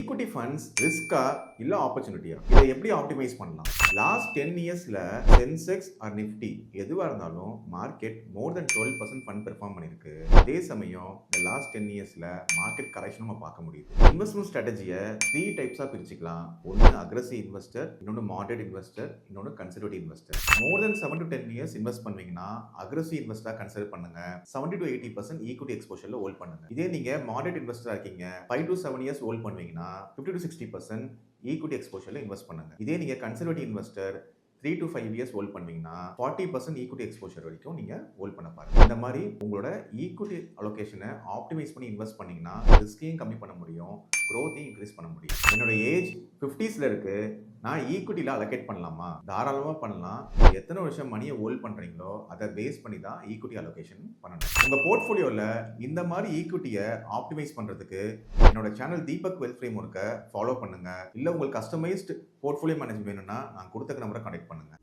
Equity funds ரிஸ்கா இல்ல ஆப்பர்ச்சுனிட்டியா? இதை எப்படி ஆப்டிமைஸ் பண்ணலாம்? லாஸ்ட் 10 இயர்ஸ்ல சென்செக்ஸ் ஆர் நிஃப்டி எதுவா இருந்தாலும் மார்க்கெட் மோர் தென் 12% ஃபண்ட் பெர்ஃபார்ம் பண்ணிருக்கு. அதே சமயம் இந்த லாஸ்ட் 10 இயர்ஸ்ல மார்க்கெட் கரெக்ஷன் நம்ம பார்க்க முடியுது. இன்வெஸ்ட்மெண்ட் ஸ்ட்ராட்டஜியை 3 டைப்ஸா பிரிச்சுக்கலாம். ஒன்னு அக்ரெசிவ் இன்வெஸ்டர், இன்னொன்னு மாடரேட் இன்வெஸ்டர், இன்னொன்னு conservative investor. More than 7 to 10 years invest பண்ணுவீங்கன்னா அக்ரெசிவ் இன்வெஸ்டரா கன்சிடர் பண்ணுங்க. 70 to 80% ஈக்விட்டி எக்ஸ்போஷர்ல ஹோல்ட் பண்ணுங்க. இதே நீங்க மாடரேட் இன்வெஸ்டரா இருக்கீங்க, 5 to 7 இயர்ஸ் ஹோல்ட் பண்ணுவீங்கன்னா 50 to 60% ஈக்விட்டி எக்ஸ்போஷர்ல இன்வெஸ்ட் பண்ணுங்க. இதே நீங்க conservative investor 3 to 5 years hold பண்ணீங்கன்னா 40% ஈக்விட்டி எக்ஸ்போஷர் வரைக்கும் நீங்க ஹோல்ட் பண்ண பாருங்க. இந்த மாதிரி உங்களோட ஈக்விட்டி அலோகேஷனை ஆப்டிமைஸ் பண்ணி இன்வெஸ்ட் பண்ணீங்கன்னா ரிஸ்கையும் கம்மி பண்ண முடியும், growth-ஐயும் இன்க்ரீஸ் பண்ண முடியும். என்னோட ஏஜ் 50ஸ்ல இருக்கு, நான் ஈக்விட்டில அலோகேட் பண்ணலாமா? தாராளமா பண்ணலாம். எத்தனை வருஷம் மணியை ஹோல்ட் பண்றீங்களோ அதை பேஸ் பண்ணி தான் ஈக்விட்டி அலோகேஷன் பண்ணணும். உங்க போர்ட்ஃபோலியோல இந்த மாதிரி ஈக்விட்டியை ஆப்டிமைஸ் பண்றதுக்கு என்னோட சேனல் தீபக் வெல்த் ஃப்ரேம்வொர்க்கை ஃபாலோ பண்ணுங்க. இல்ல உங்களுக்கு கஸ்டமைஸ்டு போர்ட்ஃபோலியோ மேனேஜ்மெண்ட் வேணும்னா நான் கொடுத்த நம்பரை கான்டாக்ட் பண்ணுங்க.